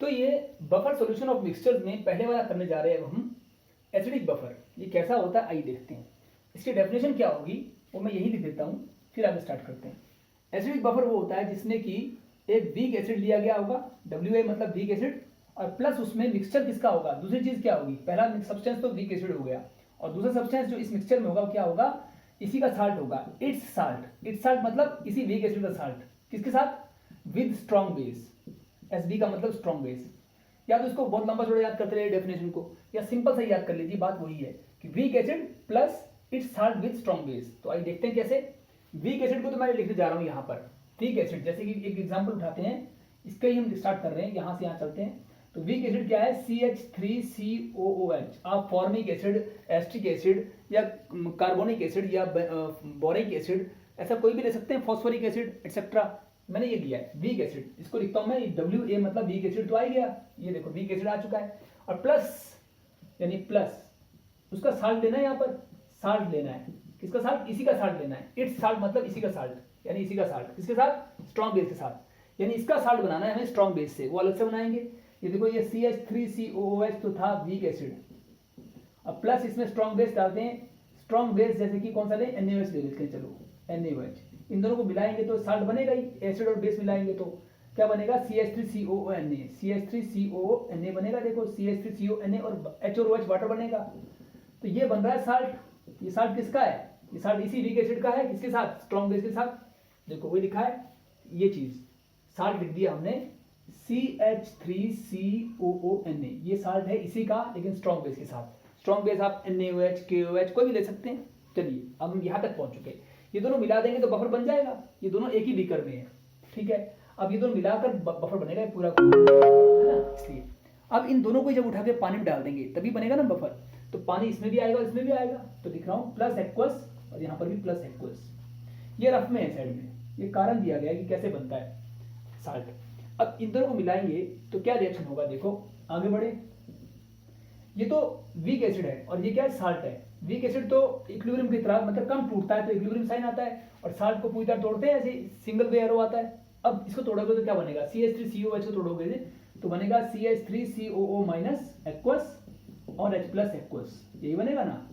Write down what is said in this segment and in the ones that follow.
तो ये buffer solution of mixtures में पहले वाला करने जा रहे हैं अब हम एसिडिक बफर। ये कैसा होता है आइए देखते हैं। इसकी डेफिनेशन क्या होगी वो मैं यही लिख देता हूँ, फिर आगे स्टार्ट करते हैं। एसिडिक बफर वो होता है जिसमें कि एक वीक एसिड लिया गया होगा, WA मतलब वीक एसिड, और प्लस उसमें मिक्सचर किसका होगा, दूसरी चीज क्या होगी, पहला सब्सटेंस तो वीक एसिड हो गया और दूसरा सब्सटेंस जो इस मिक्सचर में होगा वो क्या होगा, इसी का साल्ट होगा, इट्स साल्ट। इट्स साल्ट मतलब इसी वीक एसिड का साल्ट, किसके साथ, विद स्ट्रॉन्ग बेस। SV का मतलब स्ट्रॉन्ग बेस। या तो इसको बहुत लंबा चौड़ा याद करते रहिए डेफिनेशन को, या सिंपल से याद कर लीजिए, बात वही है कि weak acid plus it's salt with strong base. तो आइए देखते हैं कैसे। वीक एसिड को तो मैं लिखने जा रहा हूँ यहाँ पर, वीक एसिड जैसे कि एक एग्जाम्पल उठाते हैं, इसका ही हम स्टार्ट कर रहे हैं, यहाँ से यहाँ चलते हैं। तो वीक एसिड क्या है, CH3COOH। आप फॉर्मिक एसिड, एस्टिक एसिड या कार्बोनिक एसिड या बोरिक एसिड ऐसा कोई भी ले सकते हैं, फॉस्फोरिक एसिड एक्सेट्रा। मैंने ये लिया है वीक एसिड, इसको लिखता हूं मैं WA मतलब वीक एसिड तो आ गया, ये देखो वीक एसिड आ चुका है। और प्लस यानी प्लस उसका साल्ट लेना है, यहाँ पर साल्ट लेना है, किसका साल्ट, इसी का साल्ट लेना है। इट्स साल्ट मतलब इसी का साल्ट, यानी इसी का साल्ट किसके साथ, स्ट्रॉन्ग बेस के साथ, यानी इसका साल्ट बनाना है हमें स्ट्रॉन्ग बेस से, वो अलग से बनाएंगे। ये देखो ये CH3COOH तो था वीक एसिड, अब प्लस इसमें स्ट्रॉन्ग बेस डालते हैं। स्ट्रॉन्ग बेस जैसे कि कौन सा ले, NaOH ले लेते हैं, चलो NaOH। इन दोनों को मिलाएंगे तो साल्ट बनेगा ही, एसिड और बेस मिलाएंगे तो क्या बनेगा, CH3COONA। CH3COONA बनेगा, देखो CH3CONA और H और OH वाटर बनेगा, तो ये बन रहा है साल्ट। ये साल्ट किसका है, ये साल्ट इसी वीक एसिड का है, किसके साथ, स्ट्रॉन्ग बेस के साथ। देखो वही लिखा है, ये चीज साल्ट लिख दिया हमने CH3COONA, ये साल्ट है इसी का लेकिन स्ट्रॉन्ग बेस के साथ। स्ट्रॉन्ग बेस आप NaOH, KOH कोई भी ले सकते हैं। चलिए अब हम यहाँ तक पहुंच चुके, ये दोनों मिला देंगे तो बफर बन जाएगा, ये दोनों एक ही बीकर में है, ठीक है। अब ये दोनों मिलाकर बफर बनेगा पूरा, है ना। इसलिए अब इन दोनों को जब उठा के पानी में डाल देंगे तभी बनेगा ना बफर, तो पानी इसमें भी आएगा और इसमें भी आएगा, तो लिख रहा हूँ प्लस एक्वस और यहाँ पर भी प्लस एक्वस। ये रफ में है साइड में, ये कारण दिया गया है कि कैसे बनता है साल्ट। अब इन दोनों को मिलाएंगे तो क्या रिएक्शन होगा, देखो आगे बढ़े। ये तो वीक एसिड है और ये क्या है, साल्ट है। वीक एसिड तो इक्विलिब्रियम की तरह मतलब कम टूटता है तो इक्विलिब्रियम साइन आता है, और साल्ट को पूरी तरह तोड़ते हैं ऐसे सिंगल वे एरो आता है। अब इसको तोड़ोगे तो क्या बनेगा, CH3COH को तोड़ोगे तो बनेगा CH3COO माइनस एक्वस और H प्लस एक्वस, यही बनेगा ना।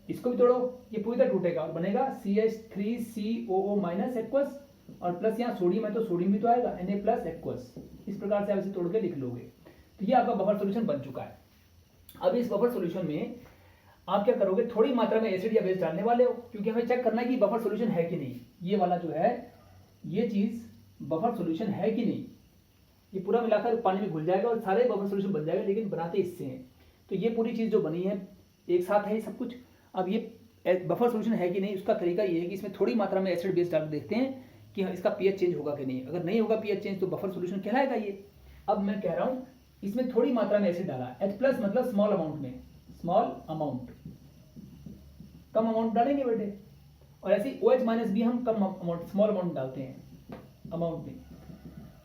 इसको भी तोड़ो, ये पूरी तरह टूटेगा और बनेगा CH3COO माइनस एक्वस और प्लस यहाँ सोडियम है तो सोडियम भी तो आएगा, Na प्लस एक्वस। इस प्रकार से आप इसे तोड़ के लिख लोगे, तो ये आपका बफर सॉल्यूशन बन चुका है। अब इस बफर सॉल्यूशन में आप क्या करोगे, थोड़ी मात्रा में एसिड या बेस डालने वाले हो, क्योंकि हमें चेक करना है कि बफर सॉल्यूशन है कि नहीं। ये वाला जो है ये चीज बफर सॉल्यूशन है कि नहीं, ये पूरा मिलाकर पानी में घुल जाएगा और सारे बफर सॉल्यूशन बन जाएगा, लेकिन बनाते इससे हैं। तो ये पूरी चीज जो बनी है एक साथ है सब कुछ। अब ये बफर सॉल्यूशन है कि नहीं, उसका तरीका ये है कि इसमें थोड़ी मात्रा में एसिड बेस डाल देखते हैं कि इसका pH चेंज होगा कि नहीं। अगर नहीं होगा pH चेंज तो बफर सॉल्यूशन कहलाएगा ये। अब मैं कह रहा हूँ इसमें थोड़ी मात्रा में एसिड डाला, H प्लस मतलब स्मॉल अमाउंट में, स्मॉल अमाउंट, कम अमाउंट डालेंगे बेटे, और ऐसे OH माइनस भी हम कम अमाउंट स्मॉल अमाउंट डालते हैं अमाउंट में।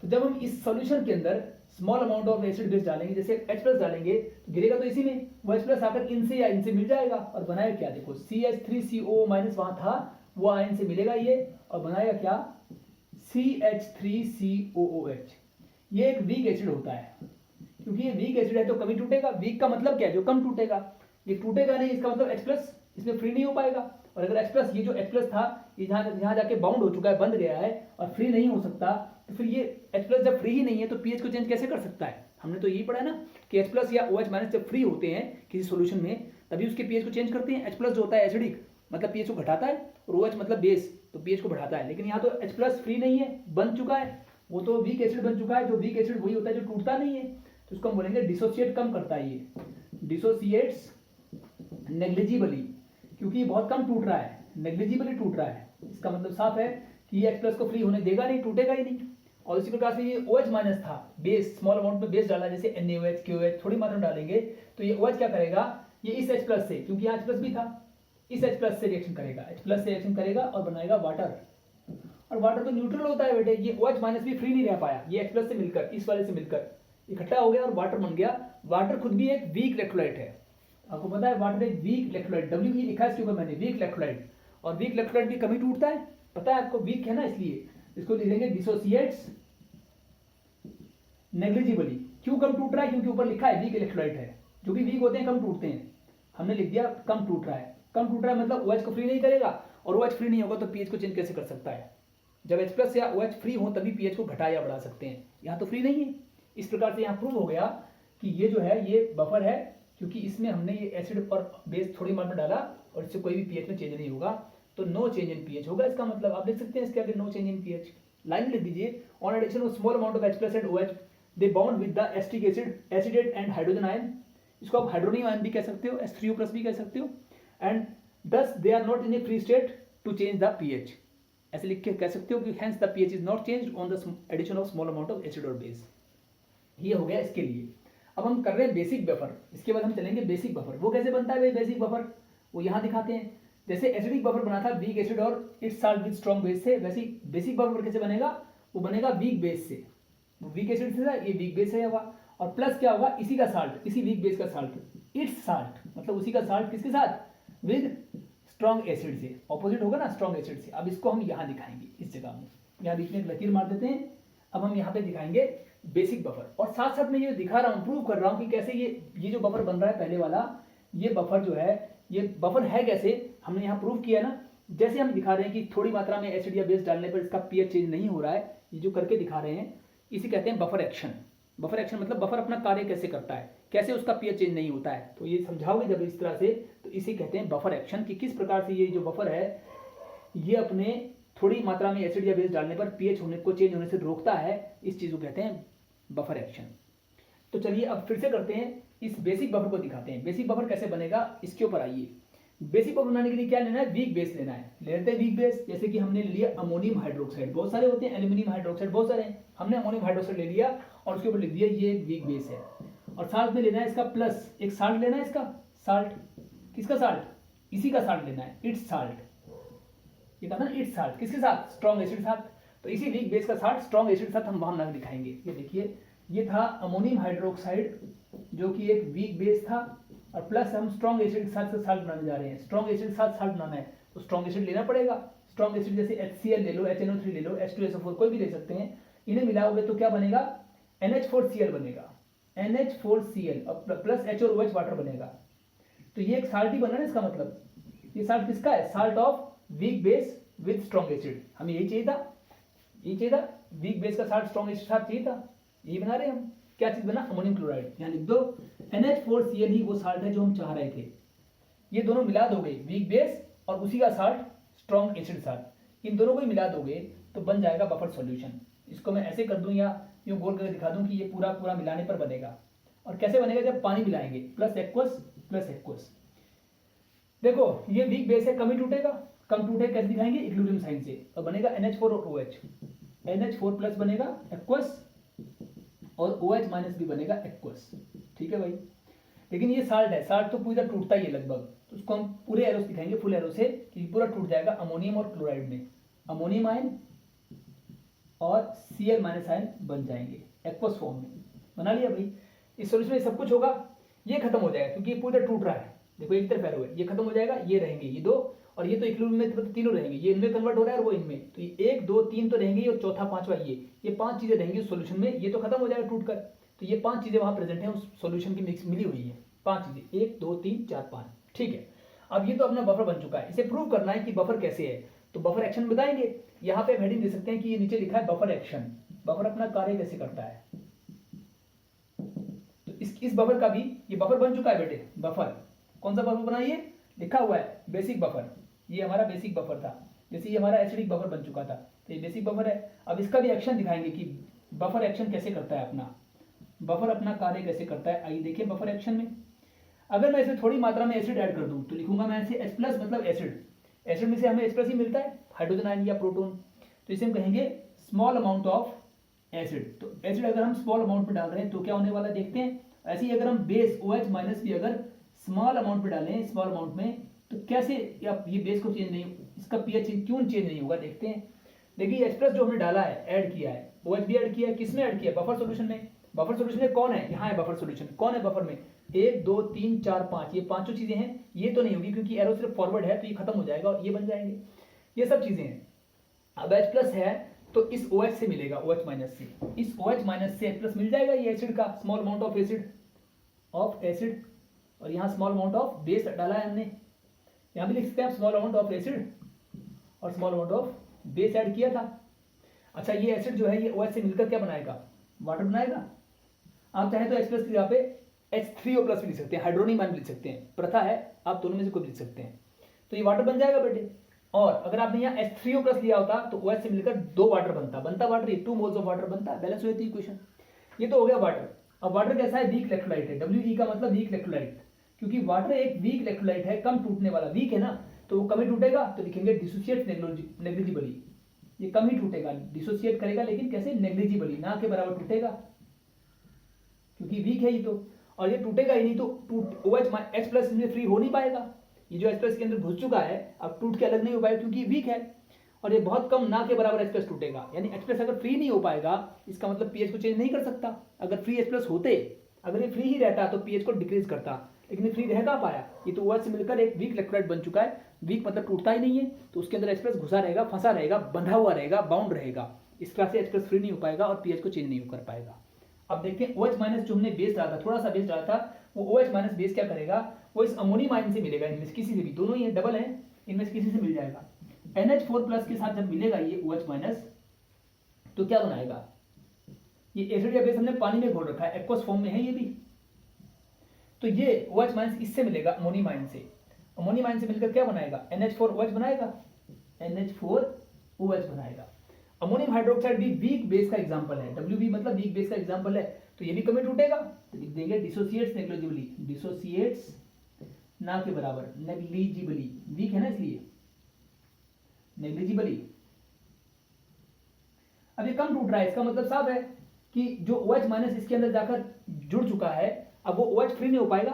तो जब हम इस सॉल्यूशन के अंदर small amount of acid base डालेंगे, जैसे H प्लस डालेंगे तो गिरेगा तो इसी में, वो H प्लस आकर इनसे या इनसे मिल जाएगा और बनाएगा क्या, देखो CH3COO माइनस वहां था वो आयन से मिलेगा ये और बनाएगा क्या, CH3COOH। ये एक वीक एसिड होता है, क्योंकि ये वीक एसिड है तो कभी टूटेगा। वीक का मतलब क्या है, जो कम टूटेगा। ये टूटेगा नहीं, इसका मतलब H प्लस इसमें फ्री नहीं हो पाएगा, और अगर H प्लस, ये जो H प्लस था ये यहाँ जाके बाउंड हो चुका है, बंद गया है और फ्री नहीं हो सकता, तो फिर ये H प्लस जब फ्री ही नहीं है तो pH को चेंज कैसे कर सकता है। हमने तो यही पढ़ा है ना कि H प्लस या OH माइनस जब फ्री होते हैं किसी सोल्यूशन में तभी उसके pH को चेंज करते हैं। H प्लस जो होता है एसिडिक मतलब pH को घटाता है, और OH मतलब बेस तो pH को बढ़ाता है। लेकिन यहाँ तो H प्लस फ्री नहीं है, बन चुका है, वो तो वीक एसिड बन चुका है। जो वीक एसिड वही होता है जो टूटता नहीं है, तो उसको हम बोलेंगे डिसोसिएट कम करता है, ये डिसोसिएट्स नेग्लिजिबली, क्योंकि ये बहुत कम टूट रहा है, नेग्लिजिबली टूट रहा है। इसका मतलब साफ है कि ये H प्लस को फ्री होने देगा नहीं, टूटेगा ही नहीं। और इसी प्रकार से ये OH माइनस था, बेस स्मॉल अमाउंट में बेस डाला, जैसे NaOH KOH थोड़ी मात्रा में डालेंगे तो ये OH क्या करेगा, ये इस H प्लस से, क्योंकि यहाँ H प्लस भी था, इस H प्लस से रिएक्शन करेगा, H प्लस से रिएक्शन करेगा और बनाएगा वाटर। और वाटर तो न्यूट्रल होता है बेटे, ये OH माइनस भी फ्री नहीं रह पाया, ये H प्लस से मिलकर इस वाले से मिलकर इकट्ठा हो गया और वाटर बन गया। वाटर खुद भी एक वीक इलेक्ट्रोलाइट है, आपको पता है वाटर एक वीक इलेक्ट्रोलाइट, WE लिखा है इसके ऊपर मैंने, वीक इलेक्ट्रोलाइट। और वीक इलेक्ट्रोलाइट भी कभी टूटता है, पता है आपको, वीक है ना, इसलिए इसको लिखेंगे डिसोसिएट्स नेग्लिजिबली। क्यों कम टूट रहा है क्योंकि ऊपर लिखा है वीक इलेक्ट्रोलाइट है। जो भी वीक होते हैं कम टूटते हैं, हमने लिख दिया कम टूट रहा है। कम टूट रहा है मतलब OH को फ्री नहीं करेगा, और OH फ्री नहीं होगा तो पीएच को चेंज कैसे कर सकता है? जब H+ या OH फ्री हो तभी पीएच को घटा या बढ़ा सकते हैं, यहाँ तो फ्री नहीं है। इस प्रकार से यहाँ प्रूव हो गया कि ये जो है ये बफर है, क्योंकि इसमें हमने ये एसिड और बेस थोड़ी मात्रा में डाला और इससे कोई भी पीएच में चेंज नहीं होगा, तो नो चेंज इन पीएच होगा। इसका मतलब आप देख सकते हैं इसके आगे no change in pH. Line लिख दीजिए, on addition of small amount of H+ and OH they bound with the acetic acid acetate and hydrogen ion. इसको आप हाइड्रोनियम आयन भी कह सकते हो, H3O+ भी कह सकते हो, and thus they are not in a free state to change the pH। ऐसे लिख के कह सकते हो कि hence the pH is not changed on the addition of small amount of acid or base। ये हो गया इसके लिए। अब हम कर रहे हैं बेसिक बफर, इसके बाद हम चलेंगे बेसिक बफर। वो कैसे बनता है भाई बेसिक बफर, वो यहाँ दिखाते हैं। जैसे एसिडिक बफर बना था वीक एसिड और it's salt with strong base से, वैसे बेसिक बफर कैसे बनेगा, वो बनेगा वीक बेस से। वो वीक एसिड से था, ये वीक बेस है होगा, और प्लस क्या होगा, इसी का साल्ट, इसी वीक बेस का साल्ट, इट्स साल्ट मतलब उसी का साल्ट किसके साथ, विद स्ट्रॉन्ग एसिड से। ऑपोजिट होगा ना स्ट्रॉन्ग एसिड से। अब इसको हम यहाँ दिखाएंगे इस जगह में, यहाँ बीच में एक लकीर मार देते हैं। अब हम यहाँ पे दिखाएंगे बेसिक बफर, और साथ साथ में ये दिखा रहा हूँ, प्रूव कर रहा हूँ कि कैसे ये जो बफर बन रहा है पहले वाला, ये बफर जो है ये बफर है कैसे, हमने यहाँ प्रूव किया ना। जैसे हम दिखा रहे हैं कि थोड़ी मात्रा में एसिड या बेस डालने पर इसका पीएच चेंज नहीं हो रहा है, ये जो करके दिखा रहे हैं इसे कहते हैं बफर एक्शन। बफर एक्शन मतलब बफर अपना कार्य कैसे करता है, कैसे उसका पीएच चेंज नहीं होता है, तो ये समझाओगे जब इस तरह से, तो इसे कहते हैं बफर एक्शन, कि किस प्रकार से ये जो बफर है ये अपने थोड़ी मात्रा में एसिड या बेस डालने पर पीएच होने को चेंज होने से रोकता है। इस चीज को कहते हैं बफर एक्शन। तो चलिए अब फिर से करते हैं, इस बेसिक बफर को दिखाते हैं। बेसिक बफर कैसे बनेगा इसके ऊपर आइए। बेसिक बफर बनाने के लिए क्या लेना है, वीक बेस लेना है। ले लेते हैं वीक बेस, जैसे कि हमने लिया अमोनियम हाइड्रोक्साइड, बहुत सारे होते हैं, एल्यूमिनियम हाइड्रोक्साइड बहुत सारे हैं, हमने अमोनियम हाइड्रोक्साइड ले लिया और उसके ऊपर लिख दिया ये एक वीक बेस है। और साथ में लेना है इसका प्लस, एक साल्ट लेना है, इसका साल्ट, किसका साल्ट, इसी का साल्ट लेना है, इट्स साल्ट। ये कहा ना इट्स साल्ट, किसके साथ, स्ट्रॉन्ग एसिड साथ, तो इसी वीक बेस का साल्ट स्ट्रॉन्ग एसिड साथ हम वहां ना दिखाएंगे। ये देखिए ये था अमोनियम हाइड्रोक्साइड जो कि एक वीक बेस था, और प्लस हम स्ट्रॉन्ग एसिड के साथ साल्ट बनाने जा रहे हैं। स्ट्रॉन्ग एसिड के साथ साल्ट बनाना है तो स्ट्रॉन्ग एसिड लेना पड़ेगा। स्ट्रॉन्ग एसिड जैसे HCl ले लो, HNO3 ले लो, H2SO4 कोई भी ले सकते हैं। इन्हें मिलाओगे तो क्या बनेगा, NH4Cl बनेगा, NH4Cl और प्लस H और OH वाटर बनेगा। तो ये एक साल्ट ही बना ना, इसका मतलब ये साल्ट किसका है, salt of weak base with strong acid. हमें यही चाहिए था, यही चाहिए था, वीक बेस का साल्ट स्ट्रॉन्ग एसिड साथ चाहिए था, यही बना रहे हैं हम। क्या चीज बना, अमोनियम क्लोराइड। यहाँ लिख दो NH4Cl ही वो साल्ट है जो हम चाह रहे थे। ये दोनों मिला दोगे, वीक बेस और उसी का साल्ट स्ट्रॉन्ग एसिड साल्ट, इन दोनों को ही मिला दोगे तो बन जाएगा बफर सॉल्यूशन। इसको मैं ऐसे कर दूं या यूं गोल करके दिखा दूं कि ये पूरा पूरा मिलाने पर बनेगा। और कैसे बनेगा, जब पानी मिलाएंगे, प्लस एक्वस। देखो ये वीक बेस है, कम ही टूटेगा, कम टूटेगा कैसे दिखाएंगे, इक्विलिब्रियम साइन से, और बनेगा NH4 और OH, NH4+ बनेगा एक्वस और OH- भी बनेगा एक्वस। ठीक है भाई, लेकिन ये साल्ट है, साल्ट तो पूरा टूटता ही है लगभग, तो उसको हम पूरे एरो से दिखाएंगे, फुल एरो से, कि पूरा टूट जाएगा अमोनियम और क्लोराइड में। अमोनियम आयन और Cl- आयन बन जाएंगे एक्वस फॉर्म में। बना लिया भाई। इस सॉल्यूशन में सब कुछ होगा, ये खत्म हो जाएगा क्योंकि ये पूरा टूट रहा है। देखो एक तरफ एरो है, ये खत्म हो जाएगा, ये रहेंगे ये दो, और ये तो इक्विलिब्रियम में तीनों रहेंगे, ये इनमें कन्वर्ट हो रहा है और वो इनमें, तो ये 1 2 3 तो रहेंगे, और चौथा पांचवा ये 5 चीजें रहेंगी उस सॉल्यूशन में। ये तो खत्म हो जाएगा टूटकर, तो ये 5 चीजें वहां प्रेजेंट है उस सॉल्यूशन की मिक्स मिली हुई है, 5 चीजें, 1 2 3 4 5। ठीक है, अब ये तो अपना बफर बन चुका है, इसे प्रूव करना है कि बफर कैसे है, तो बफर एक्शन बताएंगे। यहाँ पे हेडिंग दे सकते हैं कि ये नीचे लिखा है बफर एक्शन, बफर अपना कार्य कैसे करता है। तो इस बफर का भी, ये बफर बन चुका है बेटे, बफर कौन सा बफर बना, ये लिखा हुआ है बेसिक बफर, ये हमारा बेसिक बफर था। जैसे ये हमारा एसिडिक बफर बन चुका था, तो ये बेसिक बफर है। अब इसका भी एक्शन दिखाएंगे कि बफर एक्शन कैसे करता है, अपना बफर अपना कार्य कैसे करता है। आइए देखिए बफर एक्शन में, अगर मैं इसमें थोड़ी मात्रा में एसिड ऐड कर दूं तो लिखूंगा मैं ऐसे H+ मतलब एसिड, एसिड में से हमें H+ ही मिलता है, हाइड्रोजन आयन या प्रोटॉन, तो इसे हम कहेंगे स्मॉल अमाउंट ऑफ एसिड। तो एसिड अगर हम स्मॉल अमाउंट में डाल रहे हैं तो क्या होने वाला है देखते हैं। ऐसे ही अगर हम बेस OH- भी अगर स्मॉल अमाउंट में डालें, स्मॉल अमाउंट में, तो कैसे ये बेस को चेंज नहीं, इसका पीएच क्यों चेंज नहीं होगा देखते हैं। देखिए H+ जो हमने डाला है, ऐड किया है, OH भी ऐड किया है, किसमें ऐड किया, बफर सॉल्यूशन में। बफर सॉल्यूशन में कौन है, यहाँ है बफर सॉल्यूशन, कौन है बफर में, 1 2 3 4 5, ये पांचों चीजें हैं। ये तो नहीं होगी क्योंकि एरो सिर्फ फॉरवर्ड है, तो ये खत्म हो जाएगा और ये बन जाएंगे, ये सब चीजें हैं। अब H+ है तो इस OH से मिलेगा, OH माइनस से, इस OH माइनस से H+ मिल जाएगा ये एसिड का, स्मॉल अमाउंट ऑफ एसिड, और यहाँ स्मॉल अमाउंट ऑफ बेस डाला है हमने, यहाँ भी लिख सकते हैं स्मॉल अमाउंट ऑफ एसिड और small amount of base add किया था। अच्छा, ये एसिड जो है ये OH से मिलकर क्या बनाएगा, वाटर बनाएगा। आप चाहे तो H+ की जगह पे H3O+ भी लिख सकते हैं, हाइड्रोनियम आयन लिख सकते हैं, प्रथा है, आप दोनों में से कोई भी लिख सकते हैं। तो ये वाटर बन जाएगा बेटे। और अगर आपने यहाँ H3O+ लिया होता तो OH से मिलकर 2 वाटर बनता वाटर, 2 मोल्स ऑफ वाटर बनता, बैलेंस हुई थी इक्वेशन। ये तो हो गया वाटर। अब वाटर कैसा है, वीक इलेक्ट्रोलाइट है, We का मतलब वीक इलेक्ट्रोलाइट, क्योंकि वाटर एक वीक इलेक्ट्रोलाइट है, कम टूटने वाला, वीक है ना, तो वो कम ही टूटेगा, तो लिखेंगे डिसोसिएट नेग्लिजिबली, ये कम ही टूटेगा, डिसोसिएट करेगा लेकिन कैसे, नेग्लिजिबली, ना के बराबर टूटेगा, क्योंकि वीक है ये तो, और ये टूटेगा ही नहीं, तो OH H+ इसमें फ्री हो नहीं पाएगा, ये जो H+ के अंदर घुस चुका है अब टूट के अलग नहीं हो पाएगा क्योंकि वीक है, और ये बहुत कम, ना के बराबर H+ टूटेगा, यानी H+ अगर फ्री नहीं हो पाएगा इसका मतलब pH को चेंज नहीं कर सकता। अगर फ्री H+ होते, अगर ये फ्री ही रहता तो pH को डिक्रीज करता, लेकिन ये फ्री रह कहाँ पाया, ये तो OH से मिलकर एक वीक इलेक्ट्रोलाइट बन चुका है, वीक मतलब टूटता ही नहीं है, तो उसके अंदर H+ घुसा रहेगा, फंसा रहेगा, बंधा हुआ रहेगा, बाउंड रहेगा, इस तरह से H+ फ्री नहीं हो पाएगा और pH को चेंज नहीं कर पाएगा। अब देखते हैं OH- जो हमने बेस डाला था, थोड़ा सा बेस डाला था, वो OH- बेस क्या करेगा, वो इस अमोनियम आयन से मिलेगा, इनमें किसी से भी, दोनों ही डबल है, इनमें से किसी से मिल जाएगा। NH4+ के साथ जब मिलेगा ये OH- तो क्या बनाएगा, ये एसिड या बेस हमने पानी में घोल रखा है, एक्वस फॉर्म में है ये भी, तो ये OH- इससे मिलेगा अमोनियम आयन से, अमोनियम आयन से मिलकर क्या बनाएगा, NH4OH बनाएगा, NH4OH बनाएगा। अमोनियम हाइड्रोक्साइड भी वीक बेस का एग्जांपल है, WB मतलब वीक बेस का एग्जांपल है, तो ये भी कम टूटेगा, तो लिख देंगे डिसोसिएट्स नेग्लिजिबली, डिसोसिएट्स ना के बराबर, नेग्लिजिबली, वीक है ना इसलिए नेग्लिजिबली। अब ये कम टूट रहा है, इसका मतलब साफ है कि जो OH- इसके अंदर जाकर जुड़ चुका है, अब वो OH फ्री नहीं हो पाएगा,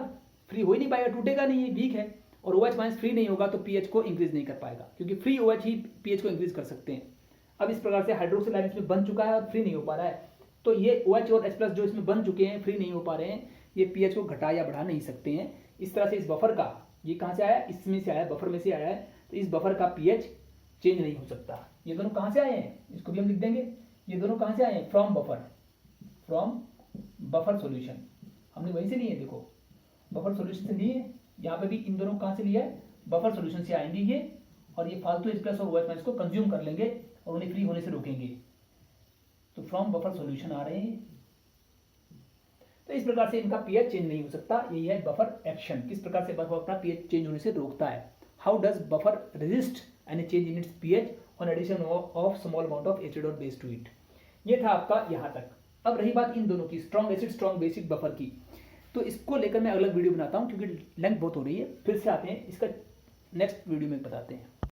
फ्री हो ही नहीं पाएगा, टूटेगा नहीं, वीक है, और OH- फ्री नहीं होगा तो pH को इंक्रीज नहीं कर पाएगा, क्योंकि फ्री OH ही pH को इंक्रीज कर सकते हैं। अब इस प्रकार से हाइड्रोक्सिल आयन इसमें बन चुका है और फ्री नहीं हो पा रहा है, तो ये OH और H+ जो इसमें बन चुके हैं, फ्री नहीं हो पा रहे हैं, ये pH को घटा या बढ़ा नहीं सकते हैं। इस तरह से इस बफर का, ये कहाँ से आया, इसमें से आया, बफर में से आया है, तो इस बफर का pH चेंज नहीं हो सकता। ये दोनों कहाँ से आए हैं, इसको भी हम लिख देंगे, ये दोनों कहाँ से आए हैं, फ्रॉम बफर सॉल्यूशन, हमने वहीं से लिए हैं, देखो बफर सॉल्यूशन से लिए, यहाँ पे भी इन दोनों कहाँ से लिया है, बफर सॉल्यूशन से आएंगे ये, और ये फालतू H+ और OH- को कंज्यूम कर लेंगे और उन्हें फ्री होने से रोकेंगे, तो फ्रॉम बफर सॉल्यूशन आ रहे हैं। तो इस प्रकार से इनका pH चेंज नहीं हो सकता, यही है बफर एक्शन, किस प्रकार से बफर अपना pH चेंज होने से रोकता है। How does buffer resist any change in its pH on addition of small amount of acid और बेस टू इट। ये था आपका यहाँ तक। अब रही बात इन दोनों की, strong acid strong basic buffer की, तो इसको लेकर मैं अलग वीडियो बनाता हूँ क्योंकि लेंथ बहुत हो रही है, फिर से आते हैं इसका नेक्स्ट वीडियो में बताते हैं।